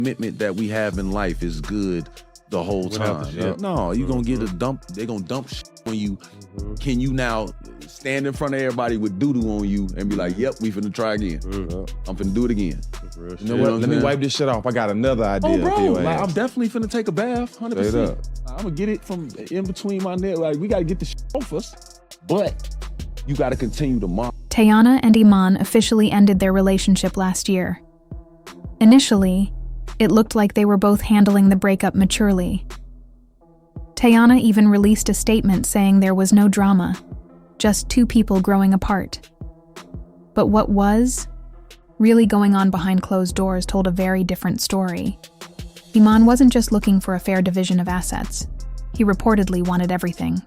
commitment that we have in life is good the whole time. No, you're gonna get a dump. They're gonna dump shit on you. Can you now stand in front of everybody with doo-doo on you and be like, yep, we finna try again. I'm finna do it again. You know what? Let me wipe this shit off. I got another idea. Oh, bro, like, I'm definitely finna take a bath, 100%. I'm gonna get it from in between my neck. Like, we gotta get the shit off us, but you gotta continue to monitor. Teyana and Iman officially ended their relationship last year. Initially, it looked like they were both handling the breakup maturely. Teyana even released a statement saying there was no drama, just two people growing apart. But what was really going on behind closed doors told a very different story. Iman wasn't just looking for a fair division of assets. He reportedly wanted everything.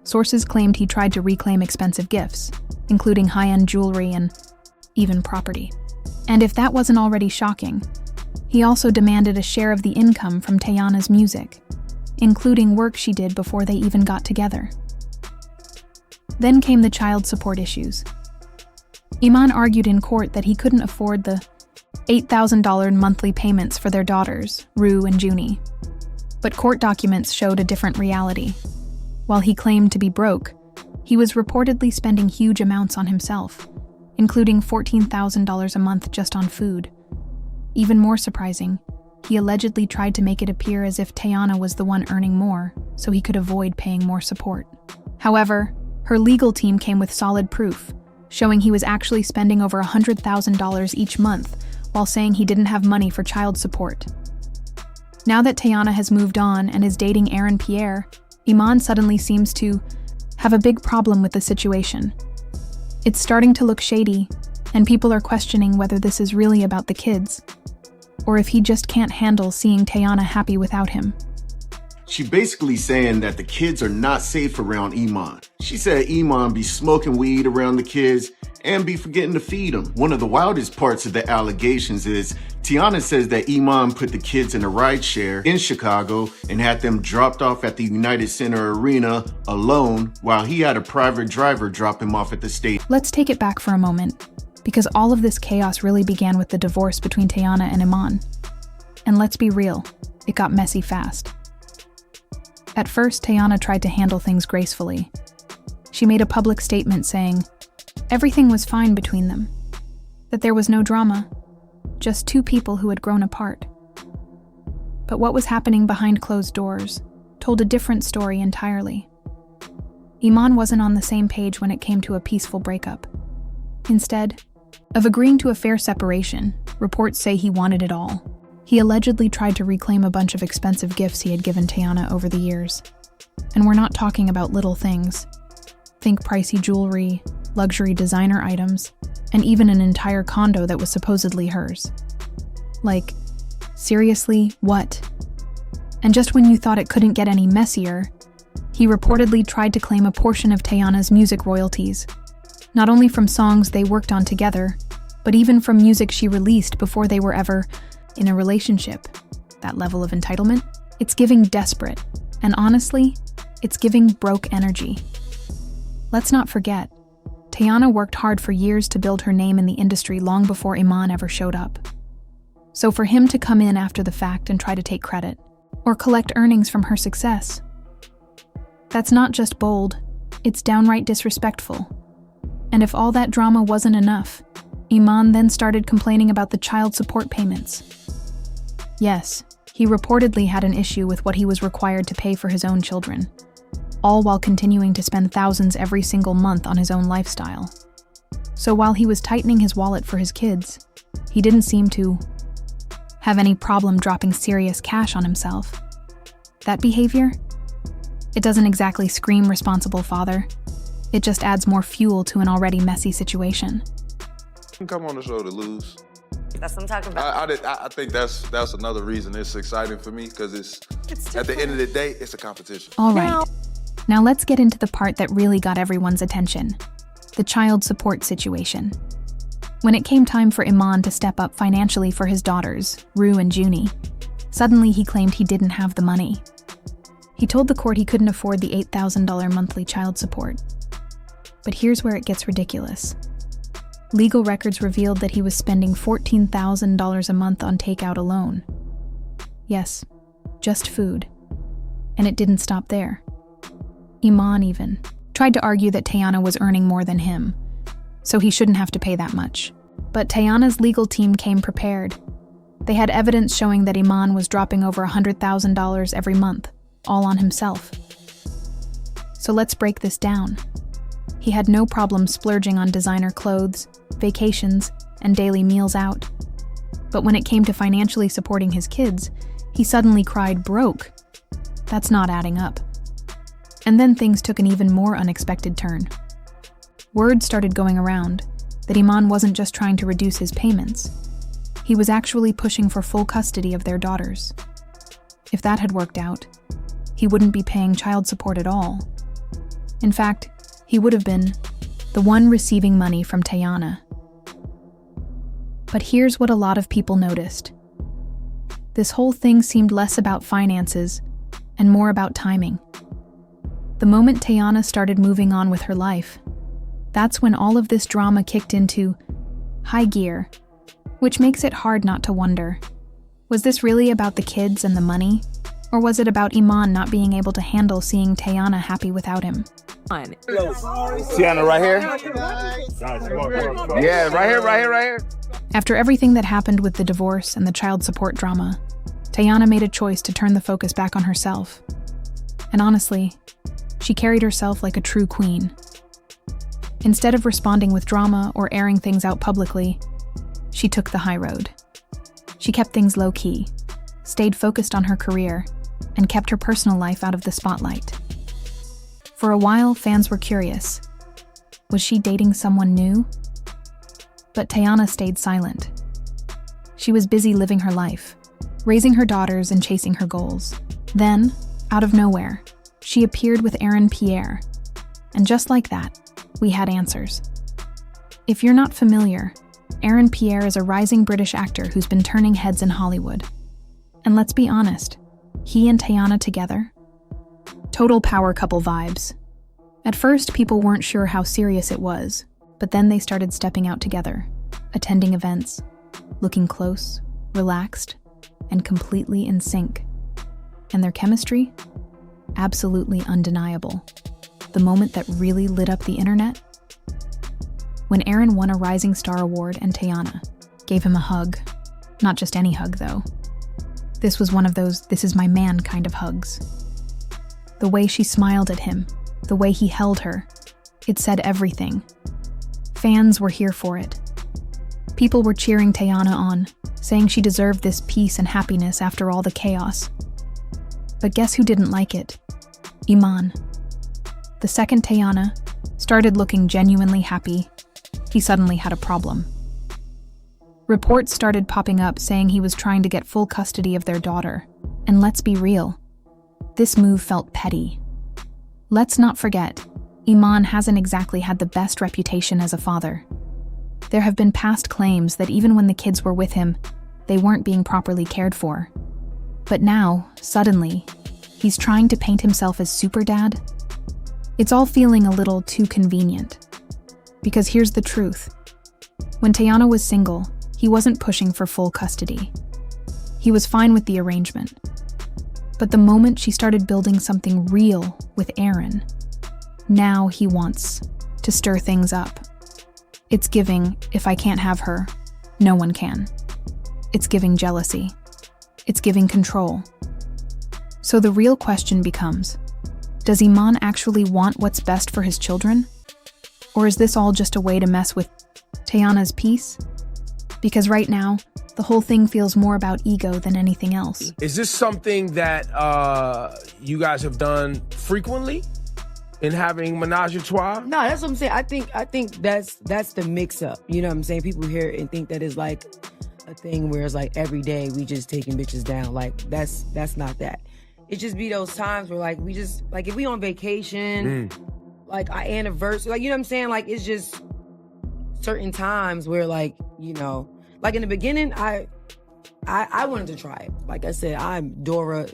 Sources claimed he tried to reclaim expensive gifts, including high-end jewelry and even property. And if that wasn't already shocking, he also demanded a share of the income from Teyana's music, including work she did before they even got together. Then came the child support issues. Iman argued in court that he couldn't afford the $8,000 monthly payments for their daughters, Rue and Junie. But court documents showed a different reality. While he claimed to be broke, he was reportedly spending huge amounts on himself, including $14,000 a month just on food. Even more surprising, he allegedly tried to make it appear as if Teyana was the one earning more, so he could avoid paying more support. However, her legal team came with solid proof, showing he was actually spending over $100,000 each month while saying he didn't have money for child support. Now that Teyana has moved on and is dating Aaron Pierre, Iman suddenly seems to have a big problem with the situation. It's starting to look shady, and people are questioning whether this is really about the kids, or if he just can't handle seeing Teyana happy without him. She basically saying that the kids are not safe around Iman. She said Iman be smoking weed around the kids and be forgetting to feed them. One of the wildest parts of the allegations is Teyana says that Iman put the kids in a rideshare in Chicago and had them dropped off at the United Center Arena alone while he had a private driver drop him off at the state. Let's take it back for a moment, because all of this chaos really began with the divorce between Teyana and Iman. And let's be real, it got messy fast. At first, Teyana tried to handle things gracefully. She made a public statement saying everything was fine between them, that there was no drama, just two people who had grown apart. But what was happening behind closed doors told a different story entirely. Iman wasn't on the same page when it came to a peaceful breakup. Instead of agreeing to a fair separation, reports say he wanted it all. He allegedly tried to reclaim a bunch of expensive gifts he had given Teyana over the years. And we're not talking about little things. Think pricey jewelry, luxury designer items, and even an entire condo that was supposedly hers. Like, seriously, what? And just when you thought it couldn't get any messier, he reportedly tried to claim a portion of Teyana's music royalties, not only from songs they worked on together, but even from music she released before they were ever in a relationship. That level of entitlement? It's giving desperate, and honestly, it's giving broke energy. Let's not forget, Teyana worked hard for years to build her name in the industry long before Iman ever showed up. So for him to come in after the fact and try to take credit, or collect earnings from her success, that's not just bold, it's downright disrespectful. And if all that drama wasn't enough, Iman then started complaining about the child support payments. Yes, he reportedly had an issue with what he was required to pay for his own children, all while continuing to spend thousands every single month on his own lifestyle. So while he was tightening his wallet for his kids, he didn't seem to have any problem dropping serious cash on himself. That behavior? It doesn't exactly scream responsible father. It just adds more fuel to an already messy situation. Come on the show to lose. That's what I'm talking about. I think that's another reason it's exciting for me, because it's at the end of the day, it's a competition. All right, now let's get into the part that really got everyone's attention, the child support situation. When it came time for Iman to step up financially for his daughters, Rue and Junie, suddenly he claimed he didn't have the money. He told the court he couldn't afford the $8,000 monthly child support. But here's where it gets ridiculous. legal records revealed that he was spending $14,000 a month on takeout alone. Yes, just food. And it didn't stop there. Iman even tried to argue that Teyana was earning more than him, so he shouldn't have to pay that much. But Teyana's legal team came prepared. They had evidence showing that Iman was dropping over $100,000 every month, all on himself. So let's break this down. He had no problem splurging on designer clothes, vacations, and daily meals out. But when it came to financially supporting his kids, he suddenly cried broke. That's not adding up. And then things took an even more unexpected turn. Word started going around that Iman wasn't just trying to reduce his payments. He was actually pushing for full custody of their daughters. If that had worked out, he wouldn't be paying child support at all. In fact, he would have been the one receiving money from Teyana. But here's what a lot of people noticed. This whole thing seemed less about finances and more about timing. The moment Teyana started moving on with her life, that's when all of this drama kicked into high gear, which makes it hard not to wonder, was this really about the kids and the money? Or was it about Iman not being able to handle seeing Teyana happy without him? Teyana, right here? Yeah, right here. After everything that happened with the divorce and the child support drama, Teyana made a choice to turn the focus back on herself. And honestly, she carried herself like a true queen. Instead of responding with drama or airing things out publicly, she took the high road. She kept things low-key, stayed focused on her career, and kept her personal life out of the spotlight. For a while, fans were curious. Was she dating someone new? But Teyana stayed silent. She was busy living her life, raising her daughters and chasing her goals. Then, out of nowhere, she appeared with Aaron Pierre. And just like that, we had answers. If you're not familiar, Aaron Pierre is a rising British actor who's been turning heads in Hollywood. And let's be honest, he and Teyana together? Total power couple vibes. At first, people weren't sure how serious it was, but then they started stepping out together, attending events, looking close, relaxed, and completely in sync. And their chemistry? Absolutely undeniable. The moment that really lit up the internet? When Aaron won a Rising Star Award and Teyana gave him a hug. Not just any hug, though. This was one of those "this is my man" kind of hugs. The way she smiled at him, the way he held her, it said everything. Fans were here for it. People were cheering Teyana on, saying she deserved this peace and happiness after all the chaos. But guess who didn't like it? Iman. The second Teyana started looking genuinely happy, he suddenly had a problem. Reports started popping up saying he was trying to get full custody of their daughter. And let's be real, this move felt petty. Let's not forget, Iman hasn't exactly had the best reputation as a father. There have been past claims that even when the kids were with him, they weren't being properly cared for. But now, suddenly, he's trying to paint himself as super dad? It's all feeling a little too convenient. Because here's the truth. When Teyana was single, he wasn't pushing for full custody. He was fine with the arrangement. But the moment she started building something real with Aaron, now he wants to stir things up. It's giving, if I can't have her, no one can. It's giving jealousy. It's giving control. So the real question becomes, does Iman actually want what's best for his children? Or is this all just a way to mess with Teyana's peace? Because right now, the whole thing feels more about ego than anything else. Is this something that you guys have done frequently in having menage a trois? No, that's what I'm saying. I think that's the mix-up. You know what I'm saying? People hear it and think that it's like a thing where it's like every day we just taking bitches down. Like that's not that. It just be those times where like we just like if we on vacation, like our anniversary, like you know what I'm saying? Like it's just certain times where like, you know, like in the beginning, I wanted to try it. Like I said, I'm Dora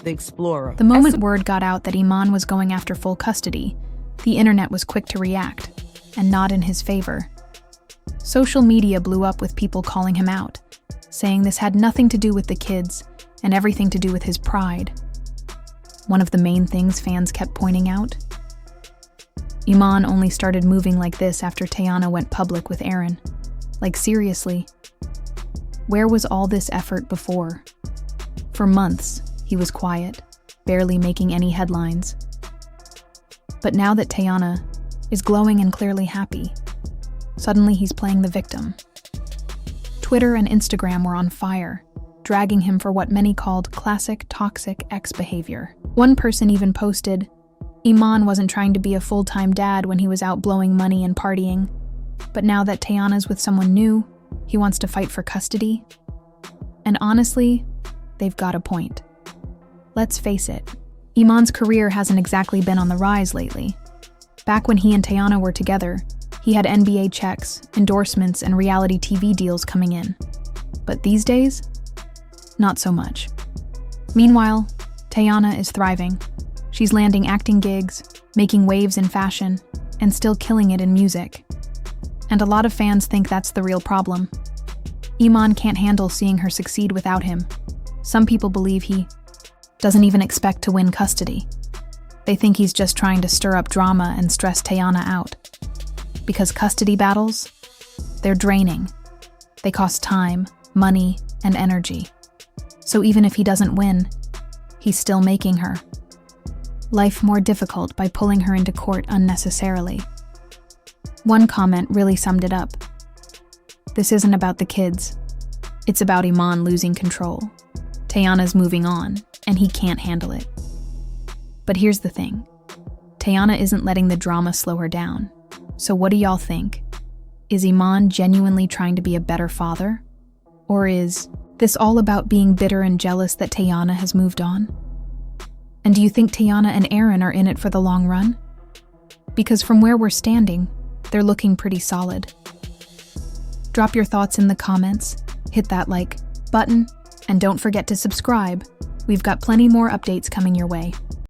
the Explorer. The moment word got out that Iman was going after full custody, the internet was quick to react, and not in his favor. Social media blew up with people calling him out, saying this had nothing to do with the kids and everything to do with his pride. One of the main things fans kept pointing out? Iman only started moving like this after Teyana went public with Aaron. Like, seriously. Where was all this effort before? For months, he was quiet, barely making any headlines. But now that Teyana is glowing and clearly happy, suddenly he's playing the victim. Twitter and Instagram were on fire, dragging him for what many called classic toxic ex behavior. One person even posted, Iman wasn't trying to be a full-time dad when he was out blowing money and partying, but now that Teyana's with someone new, he wants to fight for custody. And honestly, they've got a point. Let's face it, Iman's career hasn't exactly been on the rise lately. Back when he and Teyana were together, he had NBA checks, endorsements, and reality TV deals coming in. But these days, not so much. Meanwhile, Teyana is thriving. She's landing acting gigs, making waves in fashion, and still killing it in music. And a lot of fans think that's the real problem. Iman can't handle seeing her succeed without him. Some people believe he doesn't even expect to win custody. They think he's just trying to stir up drama and stress Teyana out. Because custody battles, they're draining. They cost time, money, and energy. So even if he doesn't win, he's still making her life more difficult by pulling her into court unnecessarily. One comment really summed it up. This isn't about the kids. It's about Iman losing control. Teyana's moving on, and he can't handle it. But here's the thing. Teyana isn't letting the drama slow her down. So what do y'all think? Is Iman genuinely trying to be a better father? Or is this all about being bitter and jealous that Teyana has moved on? And do you think Teyana and Aaron are in it for the long run? Because from where we're standing, they're looking pretty solid. Drop your thoughts in the comments, hit that like button, and don't forget to subscribe. We've got plenty more updates coming your way.